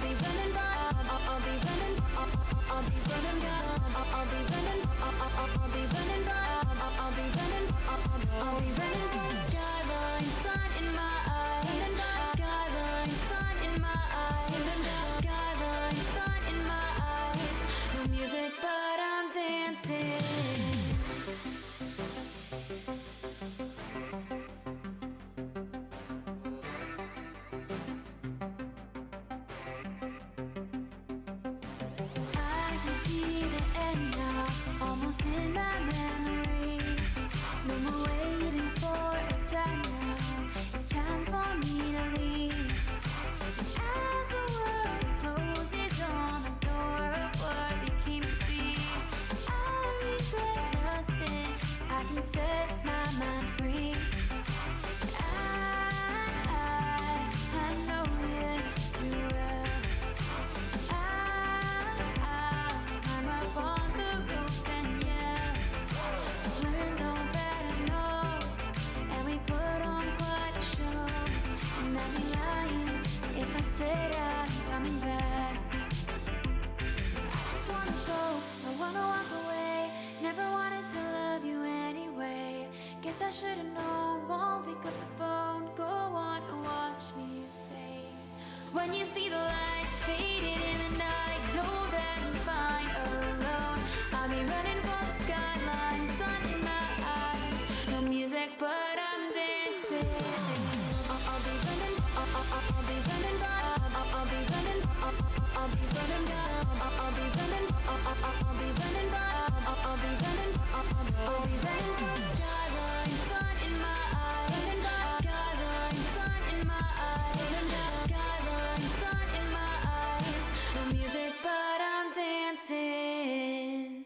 be running by. I'll be running. I'll be running by. I'll be running. I'll be running by. I'll be running. I'll be running for the skyline, sun in my eyes. Skyline, sun in my eyes. Skyline, sun in my eyes. No music, but I'm dancing. Almost in my memory. No more waiting for a sign now. It's time for me to leave. As the world closes on the door of what became to be, I regret nothing. I can set my mind free. I know you too well. I'm up on the roof. Learned all that I know, and we put on quite a show. And I'd be lying if I said I'm coming back. I just wanna go, I wanna walk away. Never wanted to love you anyway. Guess I should've known, won't pick up the phone. Go on and watch me fade. When you see the lights fading in the night, know that I'm fine alone. I'll be running for the skyline, sun in my eyes. No music, but I'm dancing. I'll be running. I'll be running by. I'll be running. I'll be running by. I'll be running. I'll be running by. I'll be running. I'll be running for the skyline, sun in my eyes. Skyline, sun in my eyes. Skyline, sun in my eyes. No music, but I'm dancing.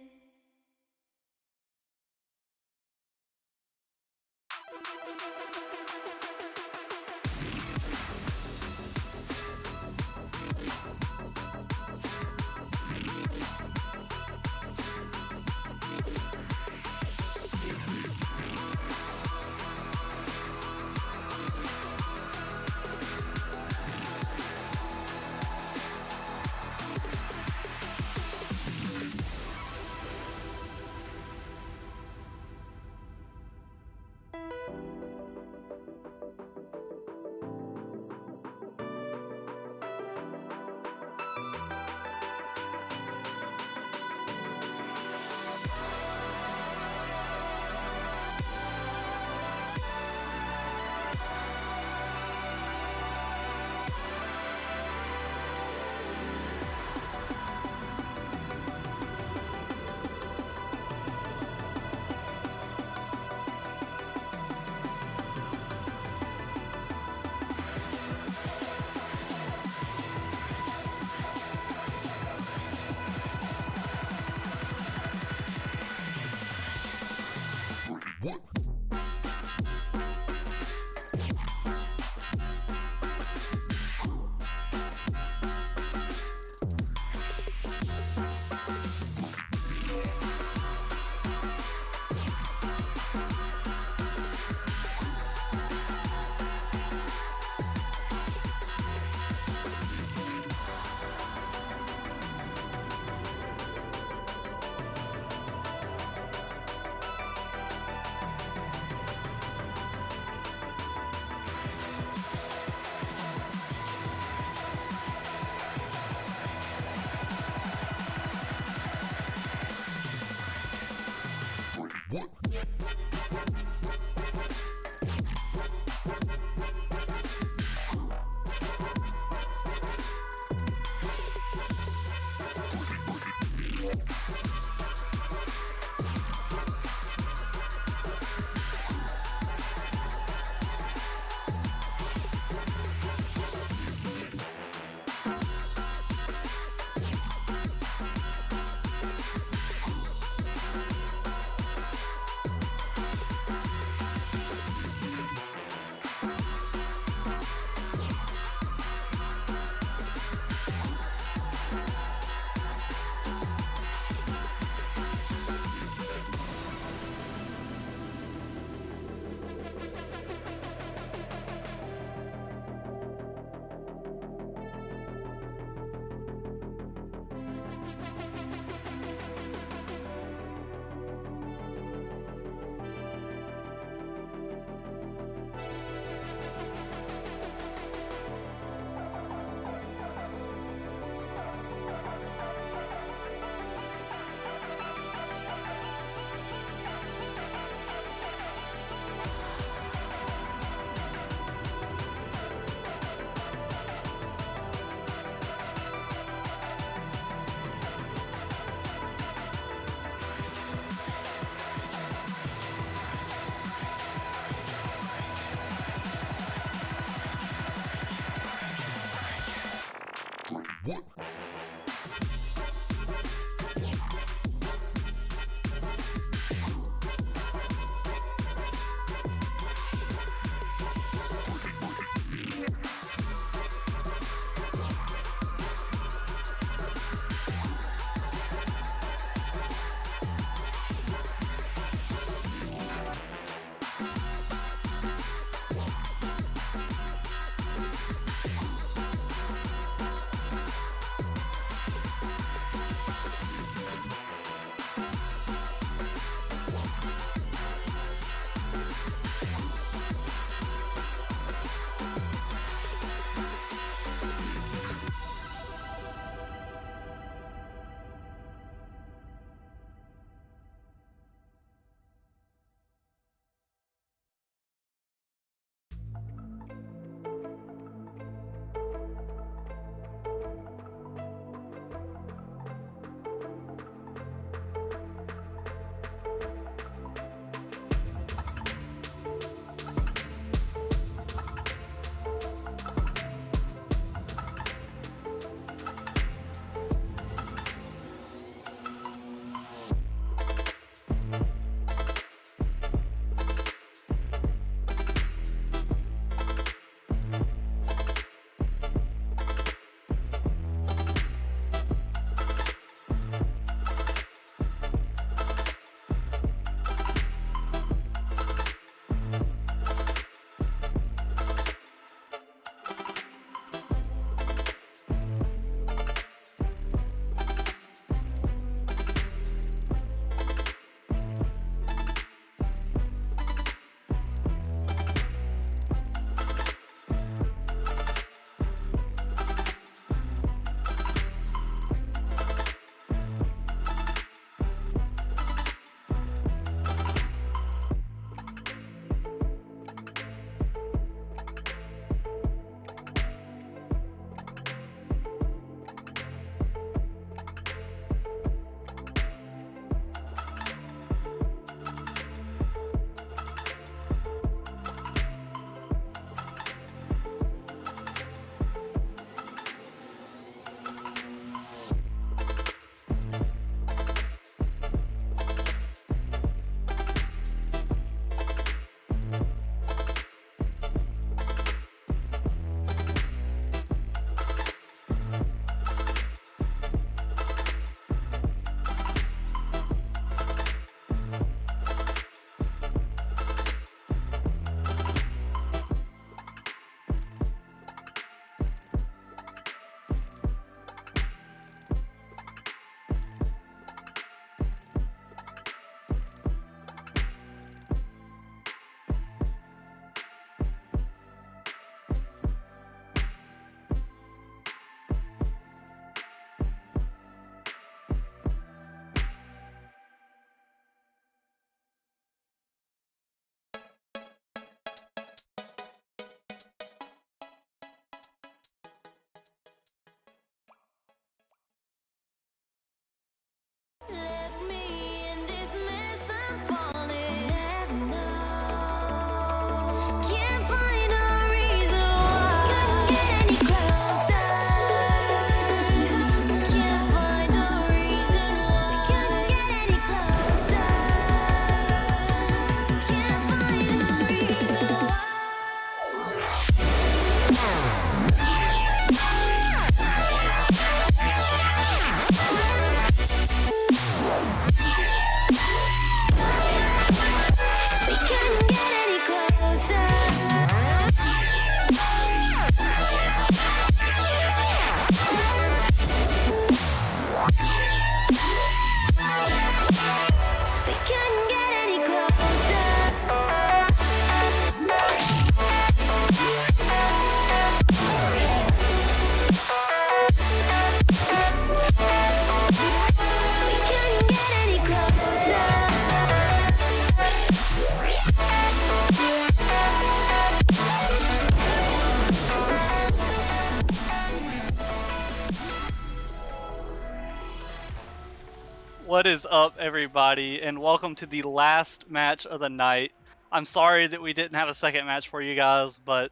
What is up, everybody, and welcome to the last match of the night. I'm sorry that we didn't have a second match for you guys, but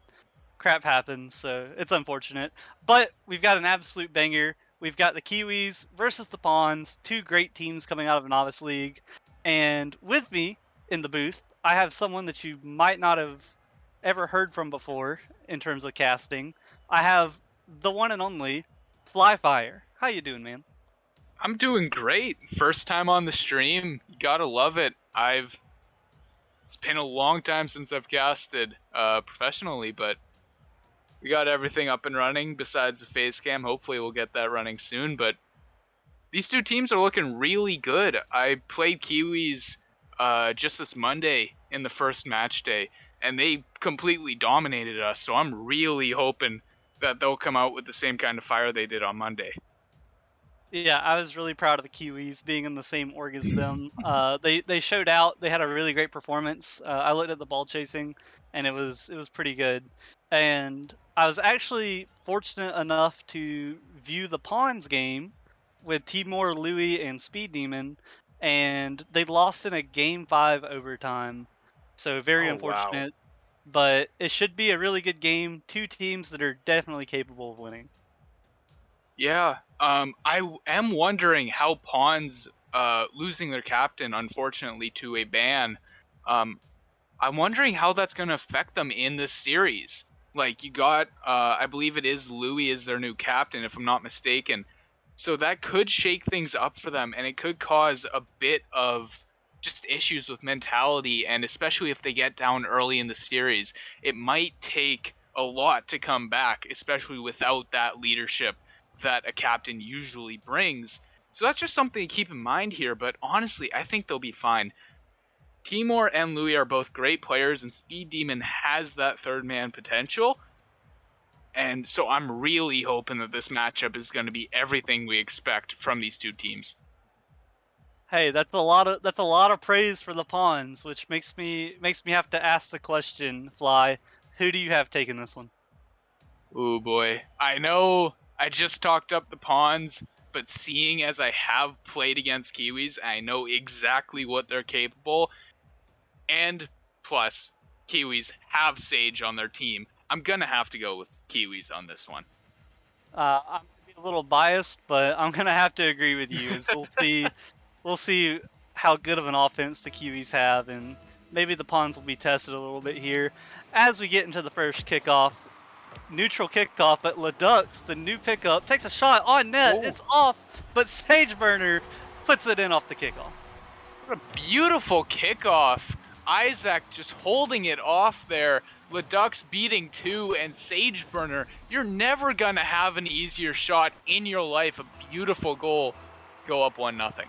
crap happens, so it's unfortunate. But we've got an absolute banger. We've got the Kiwis versus the Pawns, two great teams coming out of Novice League. And with me in the booth, I have someone that you might not have ever heard from before in terms of casting. I have the one and only Flyfire. How you doing, man? I'm doing great. First time on the stream. You gotta love it. It's been a long time since I've casted professionally, but we got everything up and running besides the face cam. Hopefully we'll get that running soon, but these two teams are looking really good. I played Kiwis just this Monday in the first match day, and they completely dominated us, so I'm really hoping that they'll come out with the same kind of fire they did on Monday. Yeah, I was really proud of the Kiwis being in the same org as them. They showed out. They had a really great performance. I looked at the ball chasing, and it was pretty good. And I was actually fortunate enough to view the Pawns game with Timor, Louis, and Speed Demon, and they lost in a game 5 overtime. So very Oh, wow. unfortunate, but it should be a really good game. Two teams that are definitely capable of winning. Yeah. Am wondering how Pawns losing their captain, unfortunately, to a ban. Um, I'm wondering how that's going to affect them in this series. Like, you got, I believe it is Louis is their new captain, if I'm not mistaken. So that could shake things up for them, and it could cause a bit of just issues with mentality, and especially if they get down early in the series, it might take a lot to come back, especially without that leadership that a captain usually brings. So that's just something to keep in mind here, but honestly, I think they'll be fine. Timor and Louis are both great players, and Speed Demon has that third man potential. And so I'm really hoping that this matchup is going to be everything we expect from these two teams. Hey, that's a lot of praise for the pawns, which makes me have to ask the question, Fly. Who do you have taking this one? Ooh boy. I know I just talked up the pawns, but seeing as I have played against Kiwis, I know exactly what they're capable. And plus, Kiwis have Sage on their team. I'm gonna have to go with Kiwis on this one. I'm gonna be a little biased, but I'm gonna have to agree with you. As we'll see how good of an offense the Kiwis have, and maybe the pawns will be tested a little bit here as we get into the first kickoff. Neutral kickoff, but Ledux, the new pickup, takes a shot on net. Oh, It's off, but Sageburner puts it in off the kickoff. what a beautiful kickoff. Isaac just holding it off there. Ledux beating two, and Sageburner. You're never gonna have an easier shot in your life. A beautiful goal. Go up 1-0.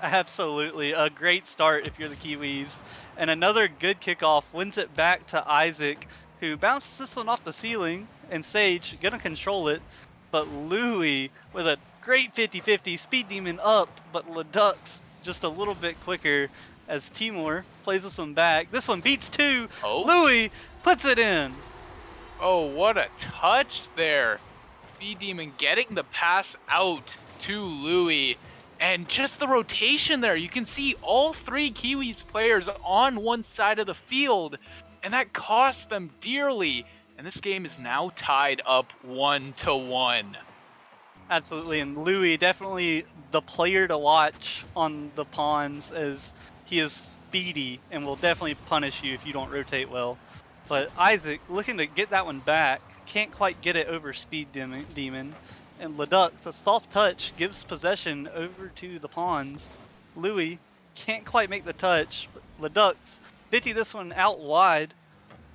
Absolutely. A great start if you're the Kiwis. And another good kickoff wins it back to Isaac, who bounces this one off the ceiling, and Sage gonna control it. But Louis with a great 50-50, Speed Demon up, but Ledux just a little bit quicker as Timor plays this one back. This one beats two. Oh, Louis puts it in. oh, what a touch there. B-Demon getting the pass out to Louis. And just the rotation there. You can see all three Kiwis players on one side of the field. And that cost them dearly. And this game is now tied up 1-1. Absolutely, and Louis definitely the player to watch on the pawns as he is speedy and will definitely punish you if you don't rotate well. But Isaac looking to get that one back, can't quite get it over Speed Demon. And Leduc, the soft touch, gives possession over to the pawns. Louis can't quite make the touch, but Leduc's 50 this one out wide.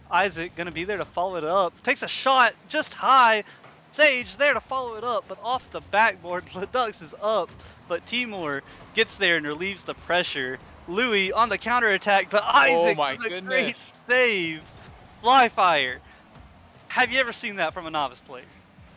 Isaac gonna be there to follow it up. Takes a shot just high. Sage there to follow it up, but off the backboard. Ledux is up, but Timor gets there and relieves the pressure. Louis on the counterattack, but Oh Isaac my with a great goodness. save. Flyfire. Have you ever seen that from a novice player?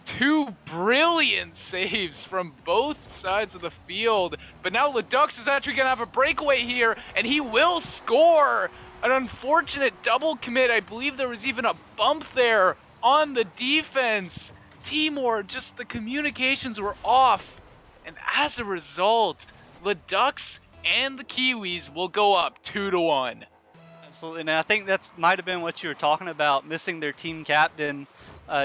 Two brilliant saves from both sides of the field. But now Ledux is actually going to have a breakaway here, and he will score. An unfortunate double commit. I believe there was even a bump there on the defense. Timor, just the communications were off. And as a result, the Ducks and the Kiwis will go up 2-1. Absolutely, and I think that's might have been what you were talking about, missing their team captain.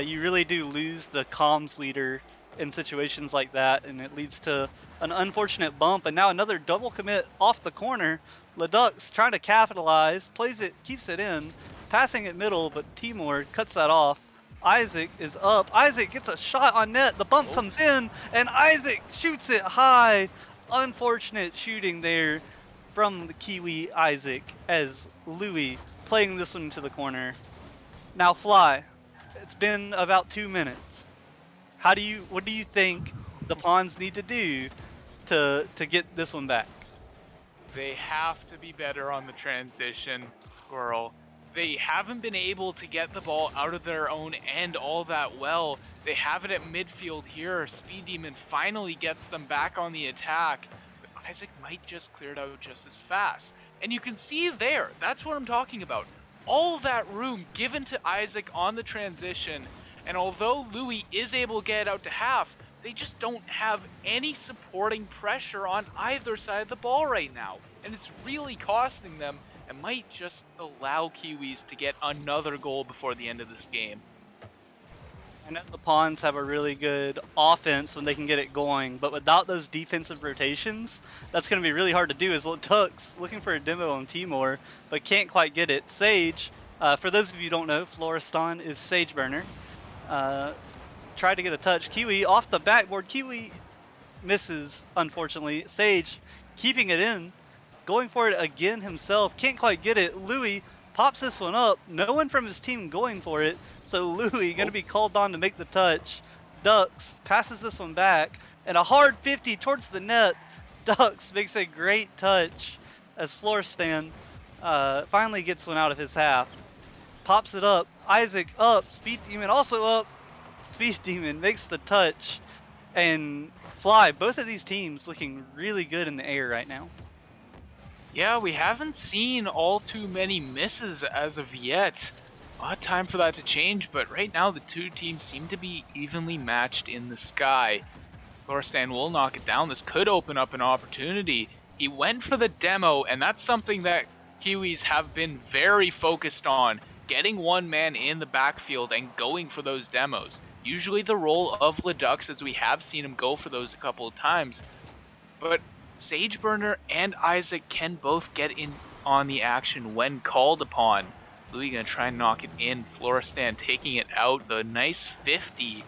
You really do lose the comms leader in situations like that, and it leads to an unfortunate bump. And now another double commit off the corner. Leduc's trying to capitalize, plays it, keeps it in, passing it middle, but Timur cuts that off. Isaac is up. Isaac gets a shot on net. The bump comes in, and Isaac shoots it high. Unfortunate shooting there from the Kiwi Isaac as Louis playing this one to the corner. Now Fly, it's been about 2 minutes. What do you think the Pawns need to do to get this one back? They have to be better on the transition, Squirrel. They haven't been able to get the ball out of their own end all that well. They have it at midfield here. Speed Demon finally gets them back on the attack. But Isaac might just clear it out just as fast. And you can see there, that's what I'm talking about. All that room given to Isaac on the transition. And although Louis is able to get it out to half, they just don't have any supporting pressure on either side of the ball right now. And it's really costing them and might just allow Kiwis to get another goal before the end of this game. I know the Pawns have a really good offense when they can get it going, but without those defensive rotations, that's going to be really hard to do. As Tux looking for a demo on Timor, but can't quite get it. Sage, for those of you who don't know, Floriston is Sage Burner. Tried to get a touch. Kiwi off the backboard. Kiwi misses, unfortunately. Sage keeping it in, going for it again himself. Can't quite get it. Louis pops this one up. No one from his team going for it. So Louis going to be called on to make the touch. Ducks passes this one back. And a hard 50 towards the net. Ducks makes a great touch as Floristan finally gets one out of his half. Pops it up. Isaac up. Speed Demon also up. Speed Demon makes the touch. And Fly, both of these teams looking really good in the air right now. Yeah, we haven't seen all too many misses as of yet. A lot of time for that to change, but right now the two teams seem to be evenly matched in the sky. Floristan will knock it down. This could open up an opportunity. He went for the demo, and that's something that Kiwis have been very focused on. Getting one man in the backfield and going for those demos. Usually the role of Leducks, as we have seen him go for those a couple of times. But Sageburner and Isaac can both get in on the action when called upon. Louis gonna try and knock it in. Floristan taking it out. The nice 50.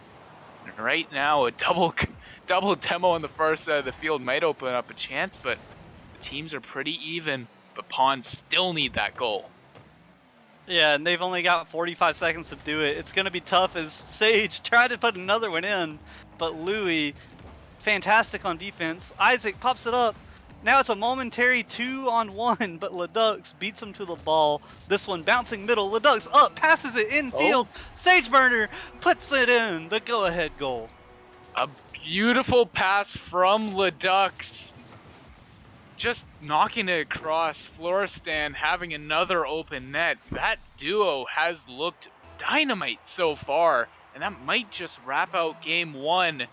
And right now, a double demo on the first side of the field might open up a chance, but the teams are pretty even. But Pawns still need that goal. Yeah, and they've only got 45 seconds to do it. It's going to be tough as Sage tried to put another one in, but Louis, fantastic on defense. Isaac pops it up. Now it's a momentary 2-on-1, but Leduc's beats him to the ball. This one bouncing middle. Leduc's up, passes it infield. Sageburner puts it in. The go-ahead goal. A beautiful pass from Leduc's. Just knocking it across. Floristan having another open net. That duo has looked dynamite so far, and that might just wrap out game one.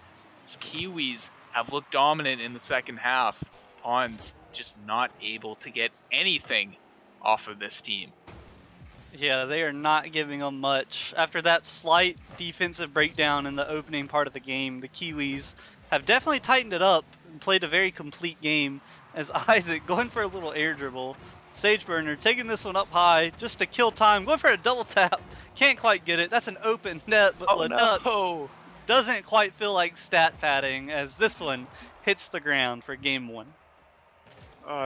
As Kiwis have looked dominant in the second half. Pawns just not able to get anything off of this team. Yeah, they are not giving them much. After that slight defensive breakdown in the opening part of the game, the Kiwis have definitely tightened it up and played a very complete game. As Isaac going for a little air dribble. Sageburner taking this one up high just to kill time. Going for a double tap. Can't quite get it. That's an open net, but Leduc doesn't quite feel like stat padding as this one hits the ground for game one.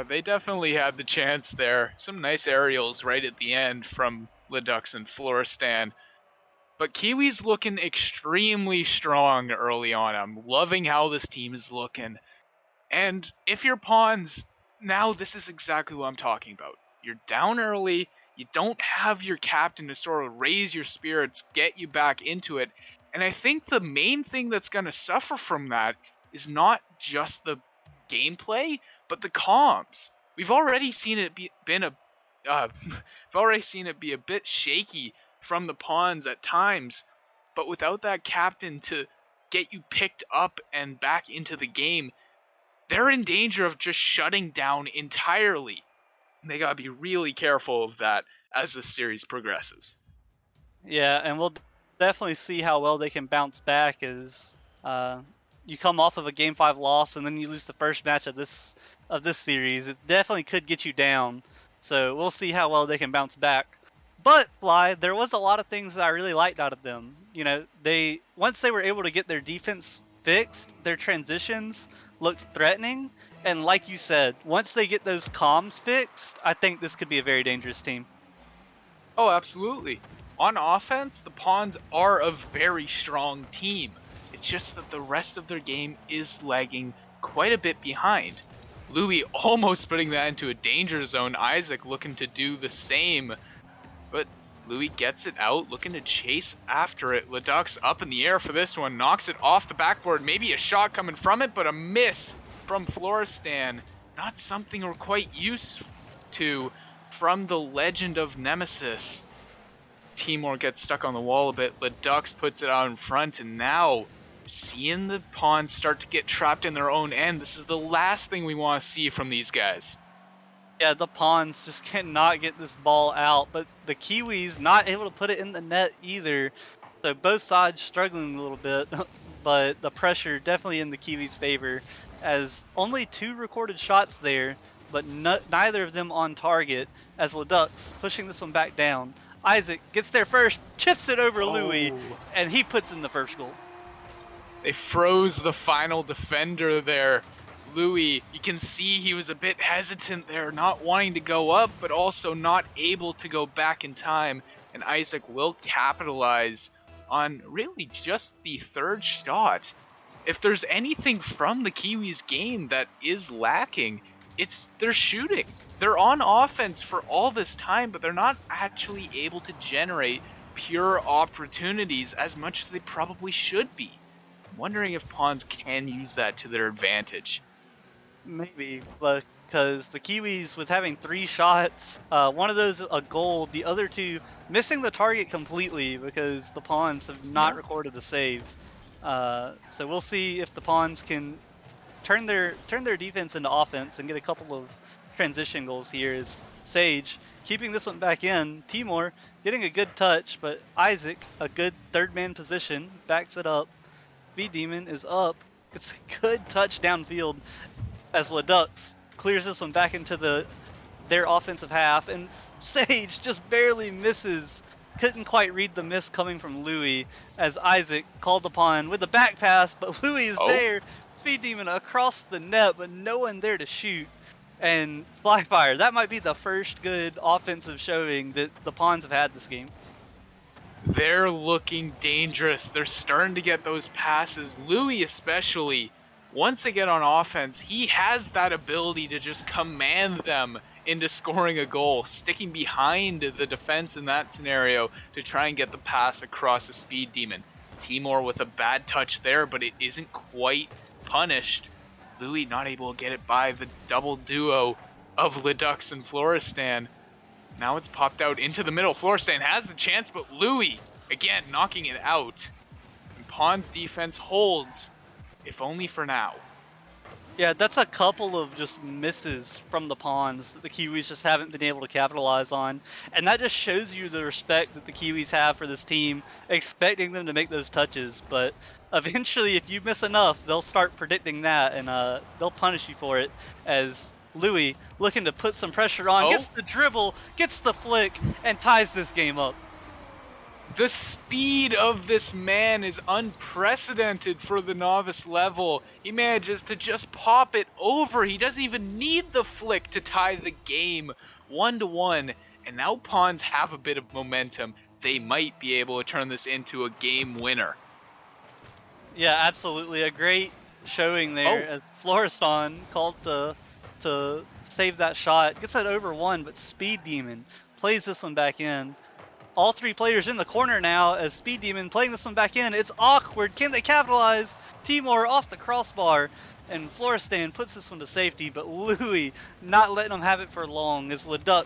They definitely had the chance there. Some nice aerials right at the end from Leduc's and Floristan. But Kiwi's looking extremely strong early on. I'm loving how this team is looking. And if you're Pawns, now this is exactly what I'm talking about. You're down early, you don't have your captain to sort of raise your spirits, get you back into it. And I think the main thing that's going to suffer from that is not just the gameplay, but the comms. We've already seen it be a bit shaky from the Pawns at times, but without that captain to get you picked up and back into the game, they're in danger of just shutting down entirely. And they gotta be really careful of that as the series progresses. Yeah, and we'll definitely see how well they can bounce back as uh, you come off of a Game 5 loss and then you lose the first match of this series. It definitely could get you down. So we'll see how well they can bounce back. But Fly, there was a lot of things that I really liked out of them. You know, they once they were able to get their defense fixed, their transitions looked threatening. And like you said, once they get those comms fixed, I think this could be a very dangerous team. Oh, absolutely. On offense, the Pawns are a very strong team. It's just that the rest of their game is lagging quite a bit behind. Louis almost putting that into a danger zone. Isaac looking to do the same, but Louis gets it out, looking to chase after it. Leduc's up in the air for this one, knocks it off the backboard. Maybe a shot coming from it, but a miss from Floristan. Not something we're quite used to from the legend of Nemesis. Timor gets stuck on the wall a bit. Leduc puts it out in front, and now seeing the Pawns start to get trapped in their own end. This is the last thing we want to see from these guys. Yeah, the Pawns just cannot get this ball out, but the Kiwis not able to put it in the net either. So both sides struggling a little bit, but the pressure definitely in the Kiwis' favor, as only 2 recorded shots there, but neither of them on target, as Leduc's pushing this one back down. Isaac gets there first, chips it over Louis, and he puts in the first goal. They froze the final defender there. Louis, you can see he was a bit hesitant there, not wanting to go up, but also not able to go back in time. And Isaac will capitalize on really just the third shot. If there's anything from the Kiwis game that is lacking, it's their shooting. They're on offense for all this time, but they're not actually able to generate pure opportunities as much as they probably should be. I'm wondering if Pawns can use that to their advantage. Maybe, because the Kiwis, with having 3 shots, one of those a goal, the other 2 missing the target completely because the Pawns have not recorded a save. So we'll see if the Pawns can turn their defense into offense and get a couple of transition goals here. As Sage keeping this one back in, Timor getting a good touch, but Isaac, a good third man position, backs it up. Speed Demon is up. It's a good touch downfield as Leduc clears this one back into their offensive half, and Sage just barely misses. Couldn't quite read the miss coming from Louis as Isaac called upon with the back pass, but Louis is there. Speed Demon across the net, but no one there to shoot. And Spyfire, that might be the first good offensive showing that the Pawns have had this game. They're looking dangerous. They're starting to get those passes. Louis especially, once they get on offense, he has that ability to just command them into scoring a goal, sticking behind the defense in that scenario to try and get the pass across the Speed Demon. Timor with a bad touch there, but it isn't quite punished. Louis not able to get it by the double duo of Leduc and Floristan. Now it's popped out into the middle. Floristan has the chance, but Louis, again, knocking it out. And Pawns' defense holds, if only for now. Yeah, that's a couple of just misses from the Pawns that the Kiwis just haven't been able to capitalize on. And that just shows you the respect that the Kiwis have for this team, expecting them to make those touches. But eventually, if you miss enough, they'll start predicting that, and they'll punish you for it. As Louis, looking to put some pressure on, gets the dribble, gets the flick, and ties this game up. The speed of this man is unprecedented for the novice level. He manages to just pop it over. He doesn't even need the flick to tie the game 1-1. And now Pawns have a bit of momentum. They might be able to turn this into a game winner. Yeah, absolutely. A great showing there as Floristan called to save that shot. Gets it over 1, but Speed Demon plays this one back in. All 3 players in the corner now as Speed Demon playing this one back in. It's awkward. Can they capitalize? Timor off the crossbar, and Floristan puts this one to safety, but Louis not letting them have it for long as Leduc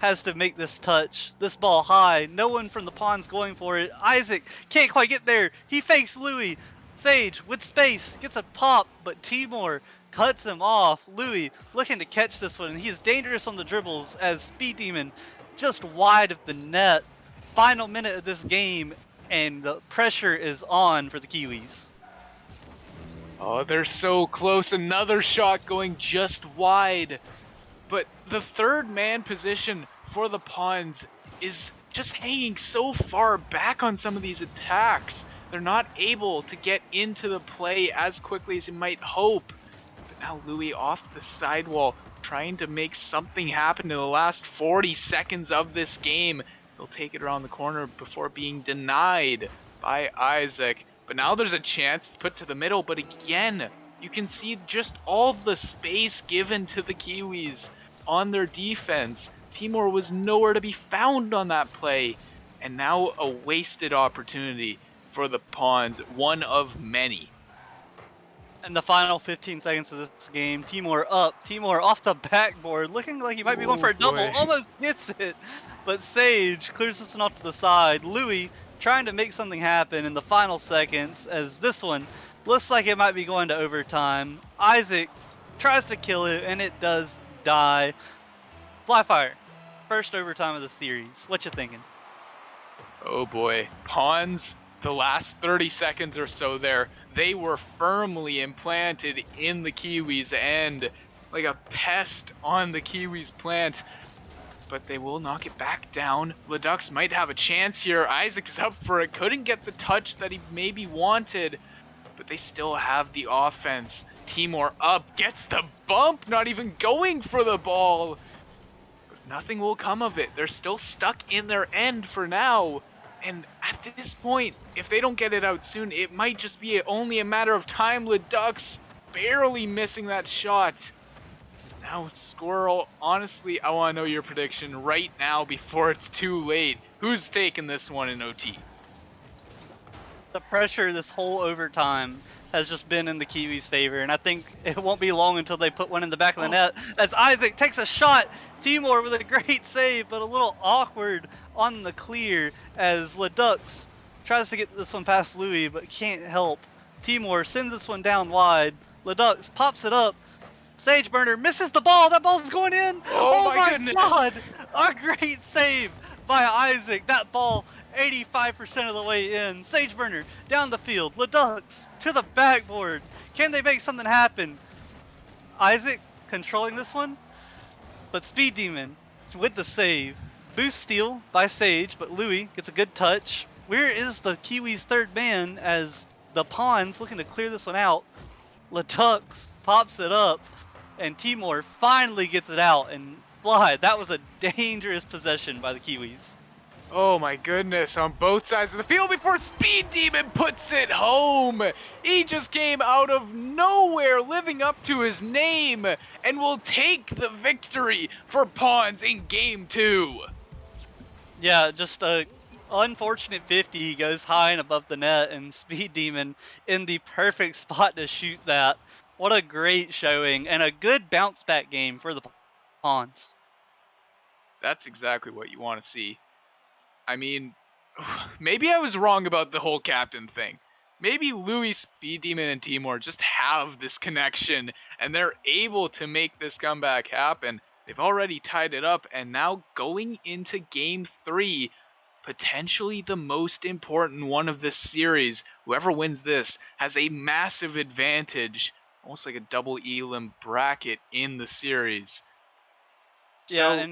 has to make this touch. This ball high. No one from the Pawns going for it. Isaac can't quite get there. He fakes Louis. Sage with space gets a pop, but Timor cuts him off. Louis looking to catch this one, and he is dangerous on the dribbles as Speed Demon just wide of the net. Final minute of this game, and the pressure is on for the Kiwis. Oh, they're so close. Another shot going just wide. But the third man position for the Pawns is just hanging so far back on some of these attacks. They're not able to get into the play as quickly as you might hope. But now Louis off the sidewall, trying to make something happen in the last 40 seconds of this game. He'll take it around the corner before being denied by Isaac. But now there's a chance to put to the middle, but again, you can see just all the space given to the Kiwis on their defense. Timor was nowhere to be found on that play, and now a wasted opportunity for the Pawns, one of many. In the final 15 seconds of this game, Timor up. Timor off the backboard, looking like he might be going for a double. boy. Almost gets it, but Sage clears this one off to the side. Louis trying to make something happen in the final seconds as this one looks like it might be going to overtime. Isaac tries to kill it, and it does die. Flyfire, first overtime of the series. What you thinking? Oh boy. Pawns, the last 30 seconds or so there, they were firmly implanted in the Kiwis' end, like a pest on the Kiwis' plant. But they will knock it back down. Leducs might have a chance here. Isaac is up for it. Couldn't get the touch that he maybe wanted, but they still have the offense. Timor up, gets the bump, not even going for the ball. But nothing will come of it. They're still stuck in their end for now. And at this point, if they don't get it out soon, it might just be only a matter of time. Leducs barely missing that shot. Now, Squirrel, honestly, I want to know your prediction right now before it's too late. Who's taking this one in OT? The pressure this whole overtime has just been in the Kiwis' favor, and I think it won't be long until they put one in the back of the net as Isaac takes a shot. Timor with a great save, but a little awkward on the clear as Leducs tries to get this one past Louis, but can't help. Timor sends this one down wide. Leducs pops it up. Sageburner misses the ball. That ball's going in. Oh my goodness. God! A great save by Isaac. That ball 85% of the way in. Sageburner down the field. Leducs to the backboard. Can they make something happen? Isaac controlling this one, but Speed Demon with the save. Boost steal by Sage, but Louis gets a good touch. Where is the Kiwis' third man as the Pawns looking to clear this one out? Leducs pops it up, and Timor finally gets it out. And Fly, that was a dangerous possession by the Kiwis. Oh my goodness, on both sides of the field before Speed Demon puts it home. He just came out of nowhere living up to his name and will take the victory for Pawns in game 2. Yeah, just a unfortunate 50. He goes high and above the net, and Speed Demon in the perfect spot to shoot that. What a great showing and a good bounce back game for the Pawns. That's exactly what you want to see. I mean, maybe I was wrong about the whole captain thing. Maybe Louis, Speed Demon, and Timor just have this connection and they're able to make this comeback happen. They've already tied it up, and now going into game 3, potentially the most important one of this series. Whoever wins this has a massive advantage, almost like a double elim bracket in the series. Yeah,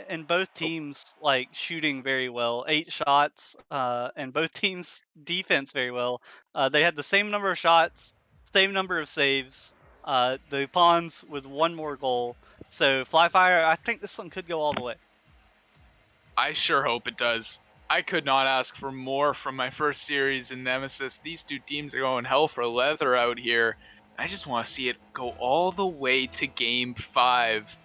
and both teams like shooting very well, 8 shots, and both teams defense very well. They had the same number of shots, same number of saves. The Pawns with one more goal. So Flyfire, I think this one could go all the way. I sure hope it does. I could not ask for more from my first series in Nemesis. These two teams are going hell for leather out here. I just want to see it go all the way to game 5.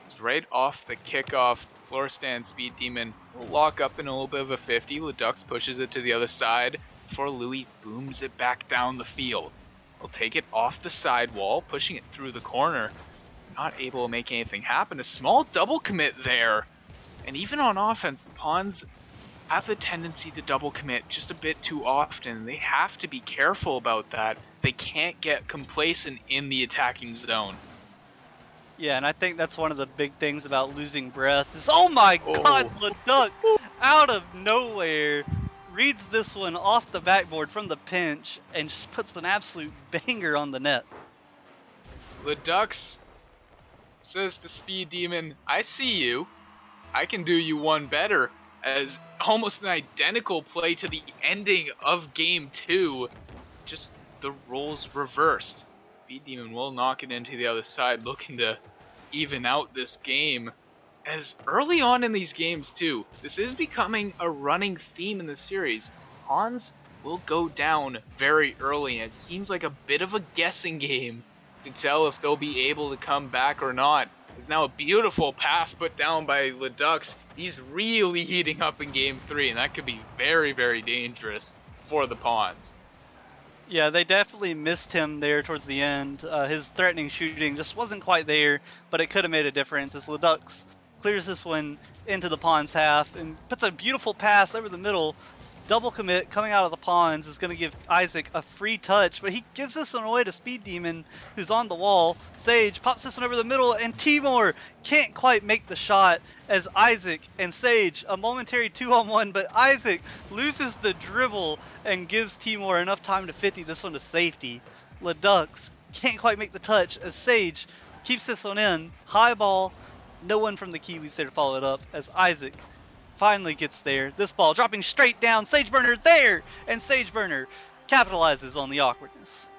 It's right off the kickoff. Floor stand Speed Demon will lock up in a little bit of a 50. Leducs pushes it to the other side before Louis booms it back down the field. He'll take it off the sidewall, pushing it through the corner. Not able to make anything happen. A small double commit there. And even on offense, the Pawns have the tendency to double commit just a bit too often. They have to be careful about that. they can't get complacent in the attacking zone. Yeah, and I think that's one of the big things about losing breath is, oh my god, Leduc, out of nowhere, reads this one off the backboard from the pinch and just puts an absolute banger on the net. Ledux says to Speed Demon, I see you. I can do you one better, as almost an identical play to the ending of Game 2, just the roles reversed. Speed Demon will knock it into the other side, looking to even out this game. As early on in these games too, this is becoming a running theme in the series. Pawns will go down very early, and it seems like a bit of a guessing game to tell if they'll be able to come back or not. It's now a beautiful pass put down by Ledux. He's really heating up in Game 3, and that could be very, very dangerous for the Pawns. Yeah, they definitely missed him there towards the end. His threatening shooting just wasn't quite there, but it could have made a difference as Ledux clears this one into the Pawns half and puts a beautiful pass over the middle. Double commit coming out of the Pawns is going to give Isaac a free touch, but he gives this one away to Speed Demon, who's on the wall. Sage pops this one over the middle, and Timur can't quite make the shot as Isaac and Sage, a momentary 2-on-1, but Isaac loses the dribble and gives Timur enough time to 50 this one to safety. Ledux can't quite make the touch as Sage keeps this one in. High ball, no one from the Kiwis there to follow it up as Isaac finally gets there. This ball dropping straight down. Sageburner there! And Sageburner capitalizes on the awkwardness.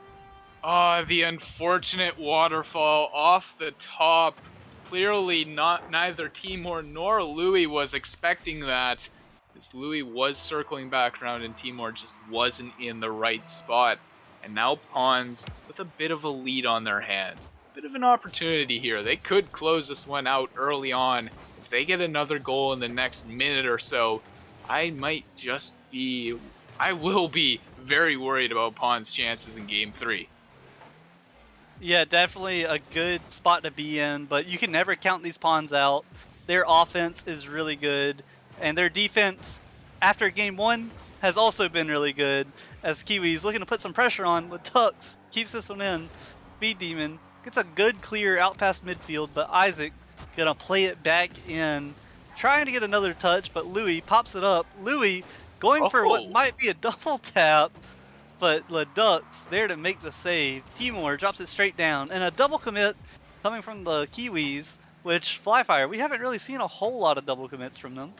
The unfortunate waterfall off the top. Clearly neither Timur nor Louis was expecting that. As Louis was circling back around and Timur just wasn't in the right spot. And now Pawns with a bit of a lead on their hands. Bit of an opportunity here. They could close this one out early on. If they get another goal in the next minute or so, I will be very worried about Pawns' chances in Game 3. Yeah, definitely a good spot to be in, but you can never count these Pawns out. Their offense is really good, and their defense after Game 1 has also been really good, as Kiwis looking to put some pressure on with Tux, keeps this one in. Speed Demon gets a good clear out past midfield, but Isaac gonna play it back in, trying to get another touch, but Louis pops it up. Louis going for what might be a double tap, but Ledux there to make the save. Timur drops it straight down, and a double commit coming from the Kiwis, which Flyfire, we haven't really seen a whole lot of double commits from them.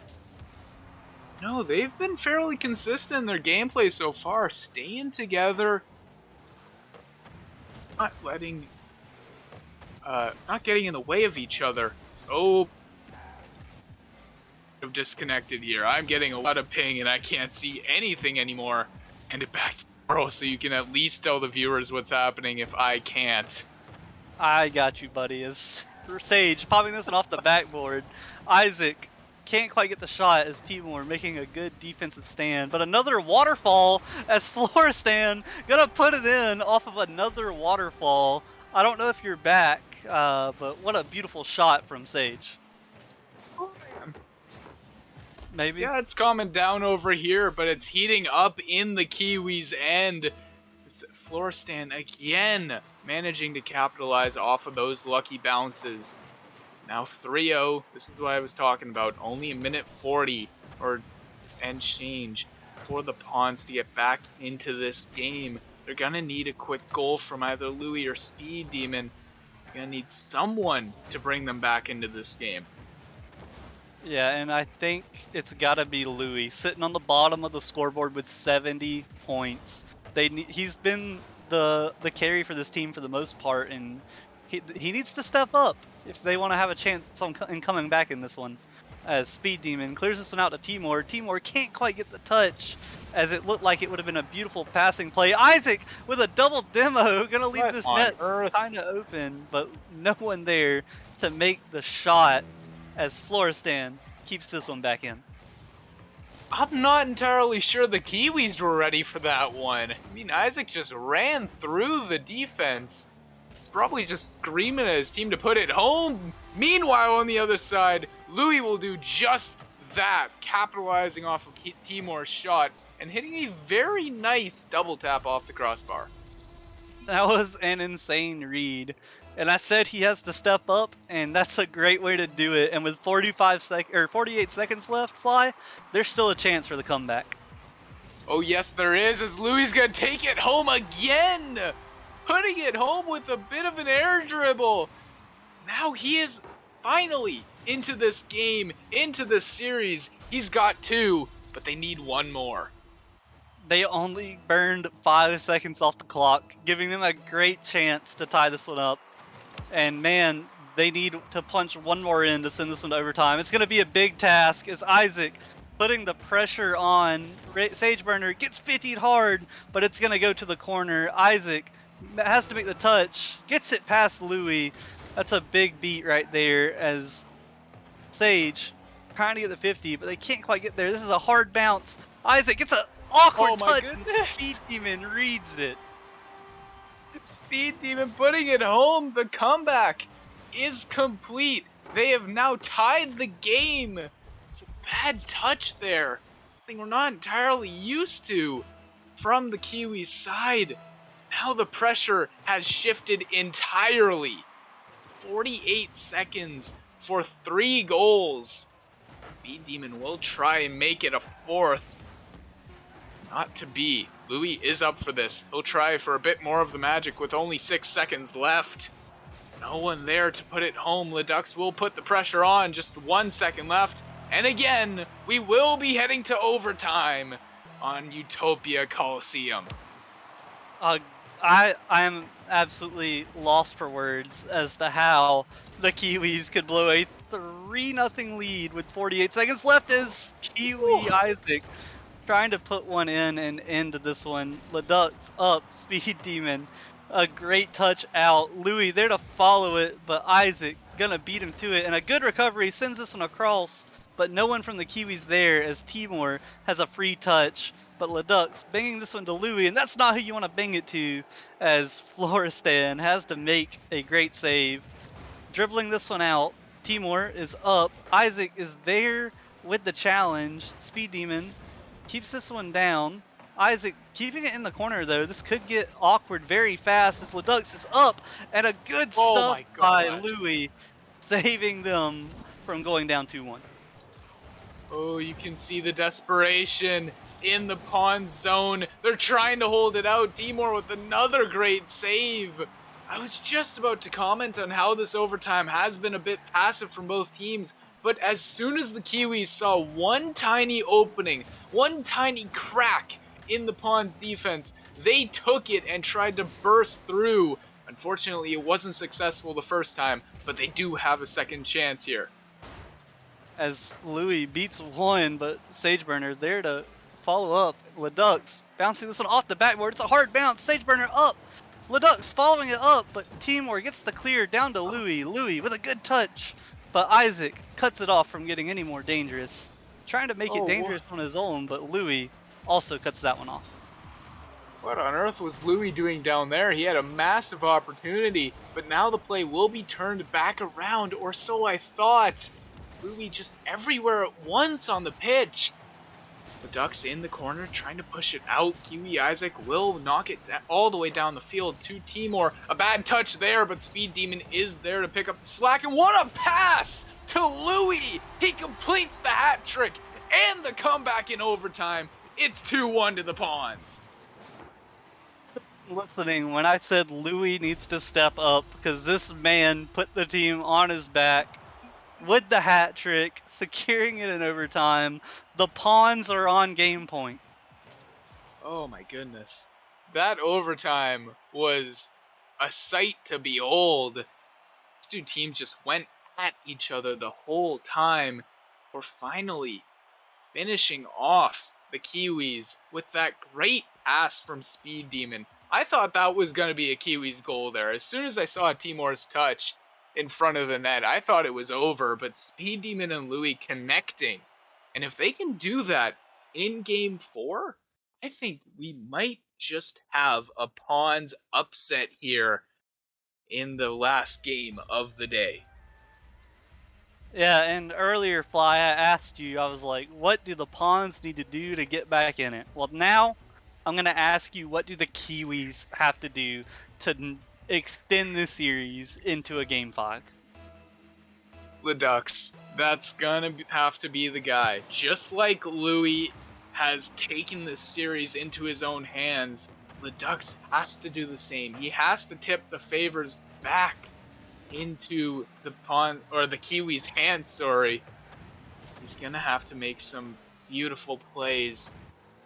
No, they've been fairly consistent in their gameplay so far, staying together, not getting in the way of each other. I've disconnected here. I'm getting a lot of ping and I can't see anything anymore. Hand it back to Bro so you can at least tell the viewers what's happening if I can't. I got you, buddy. As Sage popping this one off the backboard. Isaac can't quite get the shot as Timur making a good defensive stand. But another waterfall as Floristan gonna put it in off of another waterfall. I don't know if you're back, but what a beautiful shot from Sage. Maybe? Yeah, it's calming down over here, but it's heating up in the Kiwis' end. Floristan again managing to capitalize off of those lucky bounces. Now 3-0. This is what I was talking about. Only a minute 40 and change for the Pawns to get back into this game. They're going to need a quick goal from either Louis or Speed Demon. They're going to need someone to bring them back into this game. Yeah, and I think it's got to be Louis sitting on the bottom of the scoreboard with 70 points. He's been the carry for this team for the most part, and he needs to step up if they want to have a chance in coming back in this one. As Speed Demon clears this one out to Timur. Timur can't quite get the touch, as it looked like it would have been a beautiful passing play. Isaac with a double demo, gonna leave this net kind of open, but no one there to make the shot, as Floristan keeps this one back in. I'm not entirely sure the Kiwis were ready for that one. I mean, Isaac just ran through the defense, probably just screaming at his team to put it home. Meanwhile, on the other side, Louis will do just that, capitalizing off of Timur's shot and hitting a very nice double tap off the crossbar. That was an insane read. And I said he has to step up, and that's a great way to do it. And with 48 seconds left, Fly, there's still a chance for the comeback. Oh yes, there is, as Louis gonna take it home again! Putting it home with a bit of an air dribble. Now he is finally into this game, into this series. He's got 2, but they need 1 more. They only burned 5 seconds off the clock, giving them a great chance to tie this one up. And man, they need to punch 1 more in to send this one to overtime. It's going to be a big task as Isaac putting the pressure on. Sageburner gets 50'd hard, but it's going to go to the corner. Isaac has to make the touch, gets it past Louis. That's a big beat right there as Sage trying to get the 50, but they can't quite get there. This is a hard bounce. Isaac gets an awkward touch. Speed Demon reads it. Speed Demon putting it home. The comeback is complete. They have now tied the game. It's a bad touch there. Something we're not entirely used to from the Kiwis side. Now the pressure has shifted entirely. 48 seconds for 3 goals. Speed Demon will try and make it a 4th. Not to be. Louis is up for this. He'll try for a bit more of the magic with only 6 seconds left. No one there to put it home. Leducs will put the pressure on. Just 1 second left. And again, we will be heading to overtime on Utopia Coliseum. I am absolutely lost for words as to how the Kiwis could blow a 3-0 lead with 48 seconds left as Kiwi Isaac trying to put one in and end this one. Leduc's up, Speed Demon, a great touch out. Louis there to follow it, but Isaac gonna beat him to it, and a good recovery sends this one across, but no one from the Kiwis there as Timor has a free touch. But Leduc's banging this one to Louis, and that's not who you want to bang it to, as Floristan has to make a great save. Dribbling this one out, Timor is up. Isaac is there with the challenge. Speed Demon keeps this one down. Isaac keeping it in the corner, though. This could get awkward very fast as Leduc's is up, and a good stuff by Louis, saving them from going down 2-1. Oh, you can see the desperation in the pawn zone. They're trying to hold it out. Timor with another great save. I was just about to comment on how this overtime has been a bit passive from both teams, but as soon as the Kiwis saw one tiny opening, one tiny crack in the Pawns defense, they took it and tried to burst through. Unfortunately, it wasn't successful the first time, but they do have a second chance here. As Louis beats one, but Sageburner there to follow up. Leduc's bouncing this one off the backboard. It's a hard bounce. Sageburner up. Leduc's following it up, but Timor gets the clear down to Louis. Louis with a good touch, but Isaac cuts it off from getting any more dangerous. Trying to make it dangerous on his own, but Louis also cuts that one off. What on earth was Louis doing down there? He had a massive opportunity, but now the play will be turned back around, or so I thought. Louis just everywhere at once on the pitch. The Ducks in the corner trying to push it out. Kiwi Isaac will knock it all the way down the field to Timor. A bad touch there, but Speed Demon is there to pick up the slack. And what a pass to Louis! He completes the hat trick and the comeback in overtime. It's 2-1 to the Pawns. Listening when I said Louis needs to step up because this man put the team on his back with the hat trick, securing it in overtime. The Pawns are on game point. Oh my goodness. That overtime was a sight to behold. These two teams just went at each other the whole time. We're finally finishing off the Kiwis with that great pass from Speed Demon. I thought that was going to be a Kiwis goal there. As soon as I saw Timor's touch in front of the net, I thought it was over, but Speed Demon and Louis connecting. And if they can do that in Game 4, I think we might just have a Pawns upset here in the last game of the day. Yeah, and earlier, Fly, I asked you, I was like, what do the Pawns need to do to get back in it? Well, now I'm going to ask you, what do the Kiwis have to do to extend the series into a Game 5? Leduc. That's gonna have to be the guy. Just like Louis has taken this series into his own hands, Leduc has to do the same. He has to tip the favors back into the Kiwis' hands. Sorry, he's gonna have to make some beautiful plays.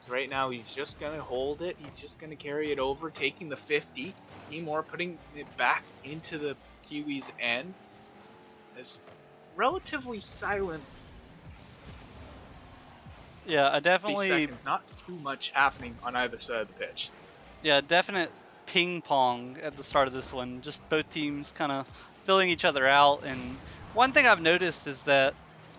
So right now, he's just gonna hold it. He's just gonna carry it over, taking the 50. Timor putting it back into the Kiwis' end. As relatively silent. Yeah, I 30 definitely. seconds, not too much happening on either side of the pitch. Yeah, definite ping pong at the start of this one. Just both teams kind of filling each other out. And one thing I've noticed is that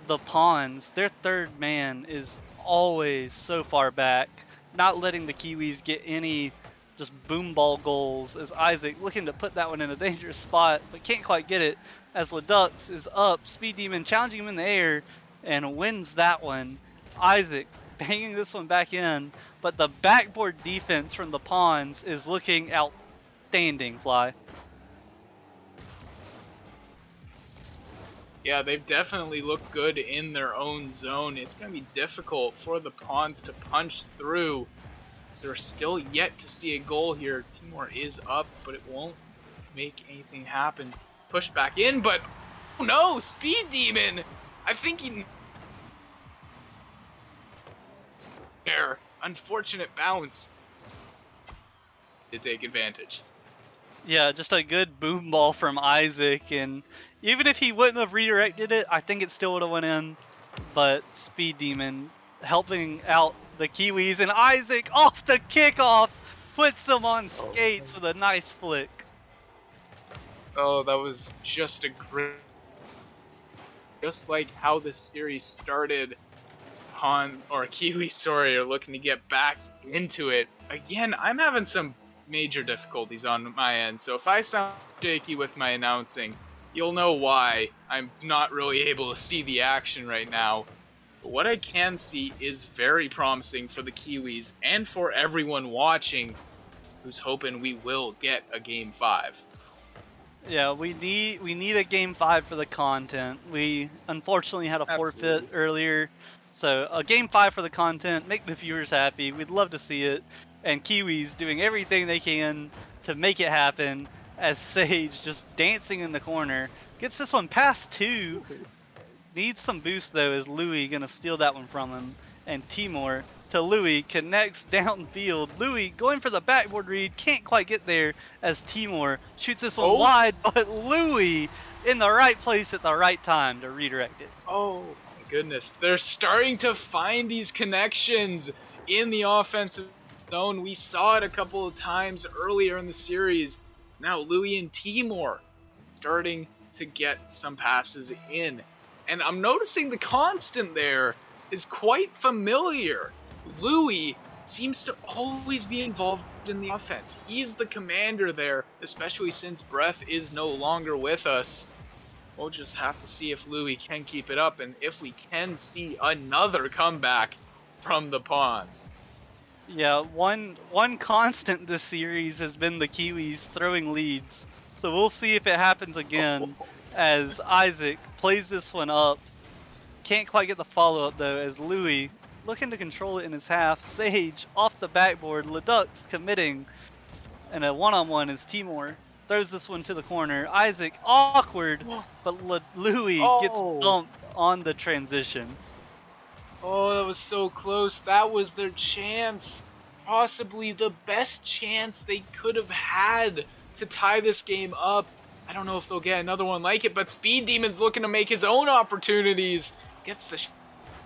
the Pawns, their third man is always so far back, not letting the Kiwis get any just boom ball goals. As Isaac looking to put that one in a dangerous spot, but can't quite get it. As Leduc is up, Speed Demon challenging him in the air and wins that one. Isaac banging this one back in, but the backboard defense from the Pawns is looking outstanding, Fly. Yeah, they've definitely looked good in their own zone. It's going to be difficult for the Pawns to punch through. They're still yet to see a goal here. Timor is up, but it won't make anything happen. Push back in, but oh no, Speed Demon! I think he... There, unfortunate bounce to take advantage. Yeah, just a good boom ball from Isaac, and even if he wouldn't have redirected it, I think it still would have went in. But Speed Demon helping out the Kiwis, and Isaac off the kickoff puts them on skates with a nice flick. Oh, that was just a great... Just like how this series started, Kiwi, sorry, are looking to get back into it. Again, I'm having some major difficulties on my end, so if I sound shaky with my announcing, you'll know why. I'm not really able to see the action right now. But what I can see is very promising for the Kiwis and for everyone watching who's hoping we will get a Game 5. Yeah, we need a Game 5 for the content. We unfortunately had a forfeit Absolutely. earlier, so a Game 5 for the content, make the viewers happy. We'd love to see it, and Kiwis doing everything they can to make it happen. As Sage just dancing in the corner gets this one past 2. Needs some boost though, as Louis gonna steal that one from him, and Timor to Louis connects downfield. Louis going for the backboard read, can't quite get there as Timor shoots this one wide, but Louis in the right place at the right time to redirect it. Oh my goodness. They're starting to find these connections in the offensive zone. We saw it a couple of times earlier in the series. Now Louis and Timor starting to get some passes in. And I'm noticing the constant there is quite familiar. Louis seems to always be involved in the offense. He's the commander there, especially since Breath is no longer with us. We'll just have to see if Louis can keep it up and if we can see another comeback from the Pawns. Yeah, one constant this series has been the Kiwis throwing leads. So we'll see if it happens again as Isaac plays this one up. Can't quite get the follow-up though, as Louis looking to control it in his half. Sage off the backboard, Leduc committing, and a one-on-one is Timor. Throws this one to the corner. Isaac awkward, but Louis gets bumped on the transition. Oh, that was so close. That was their chance. Possibly the best chance they could have had to tie this game up. I don't know if they'll get another one like it, but Speed Demon's looking to make his own opportunities. Gets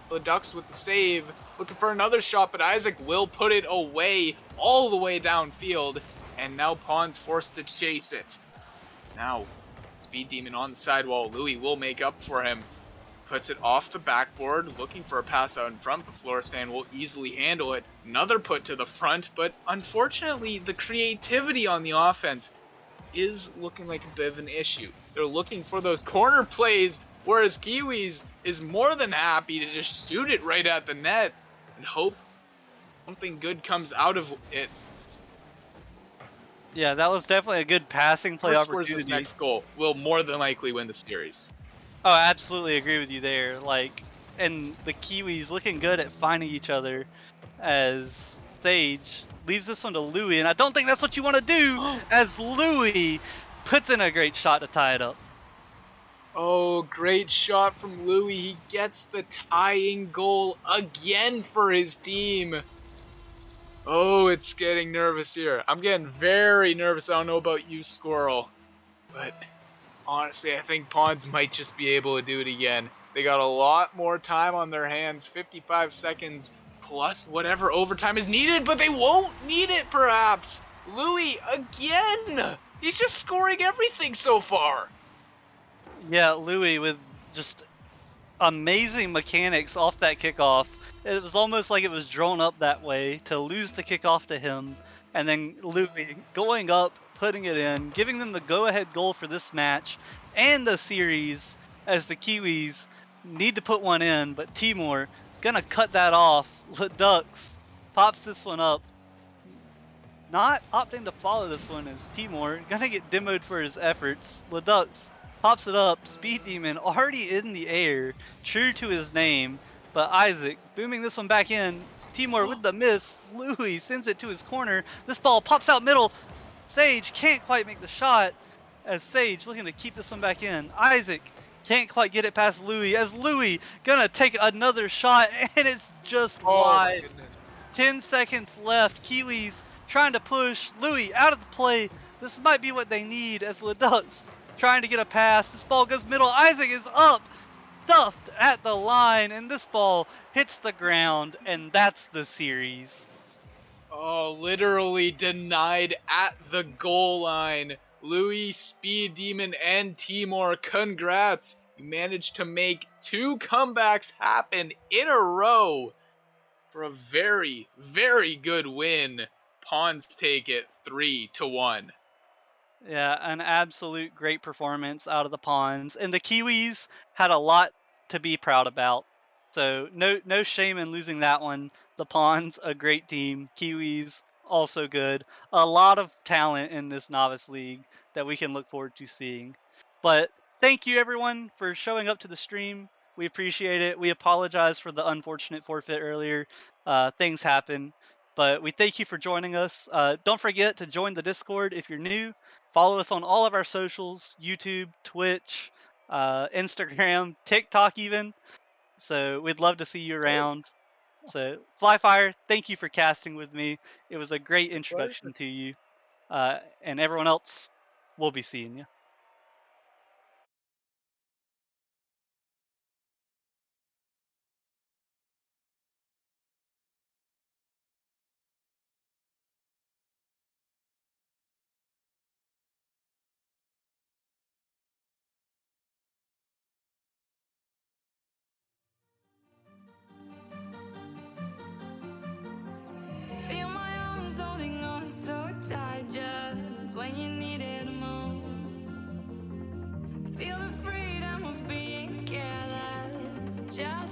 the Ducks with the save. Looking for another shot, but Isaac will put it away, all the way downfield. And now Pawns forced to chase it. Now, Speed Demon on the sidewall. Louis will make up for him. Puts it off the backboard, looking for a pass out in front, but Floristan will easily handle it. Another put to the front, but unfortunately, the creativity on the offense is looking like a bit of an issue. They're looking for those corner plays, whereas Kiwis is more than happy to just shoot it right at the net and hope something good comes out of it. Yeah, that was definitely a good passing play Whoever scores this opportunity. next goal will more than likely win the series. Oh, I absolutely agree with you there. Like, and the Kiwis looking good at finding each other as Sage leaves this one to Louis, and I don't think that's what you want to do as Louis puts in a great shot to tie it up. Oh, great shot from Louis. He gets the tying goal again for his team. Oh, it's getting nervous here. I'm getting very nervous. I don't know about you, Squirrel. But honestly, I think Pawns might just be able to do it again. They got a lot more time on their hands, 55 seconds plus whatever overtime is needed, but they won't need it perhaps. Louis again. He's just scoring everything so far. Yeah, Louis with just amazing mechanics off that kickoff. It was almost like it was drawn up that way to lose the kickoff to him, and then Louis going up, putting it in, giving them the go-ahead goal for this match and the series as the Kiwis need to put one in, but Timor gonna cut that off. Ducks pops this one up. Not opting to follow this one is Timor, gonna get demoed for his efforts. Ledux pops it up, Speed Demon already in the air, true to his name, but Isaac booming this one back in. Timor with the miss, Louis sends it to his corner. This ball pops out middle. Sage can't quite make the shot as Sage looking to keep this one back in. Isaac can't quite get it past Louis as Louis gonna take another shot and it's just Oh my wide. goodness. 10 seconds left. Kiwis trying to push. Louis out of the play. This might be what they need as Leducs trying to get a pass. This ball goes middle. Isaac is up, stuffed at the line, and this ball hits the ground, and that's the series. Oh, literally denied at the goal line. Louis, Speed Demon, and Timor, congrats! You managed to make 2 comebacks happen in a row for a very, very good win. Pawns take it 3-1. Yeah, an absolute great performance out of the Pawns, and the Kiwis had a lot to be proud about. So no shame in losing that one. The Pawns a great team, Kiwis also good. A lot of talent in this Novice League that we can look forward to seeing. But thank you everyone for showing up to the stream. We appreciate it. We apologize for the unfortunate forfeit earlier. Things happen. But we thank you for joining us. Don't forget to join the Discord if you're new. Follow us on all of our socials: YouTube, Twitch, Instagram, TikTok, even. So we'd love to see you around. So Flyfire, thank you for casting with me. It was a great introduction to you. And everyone else, we'll be seeing you. Feel my arms holding on so tight just when you need it most. Feel the freedom of being careless just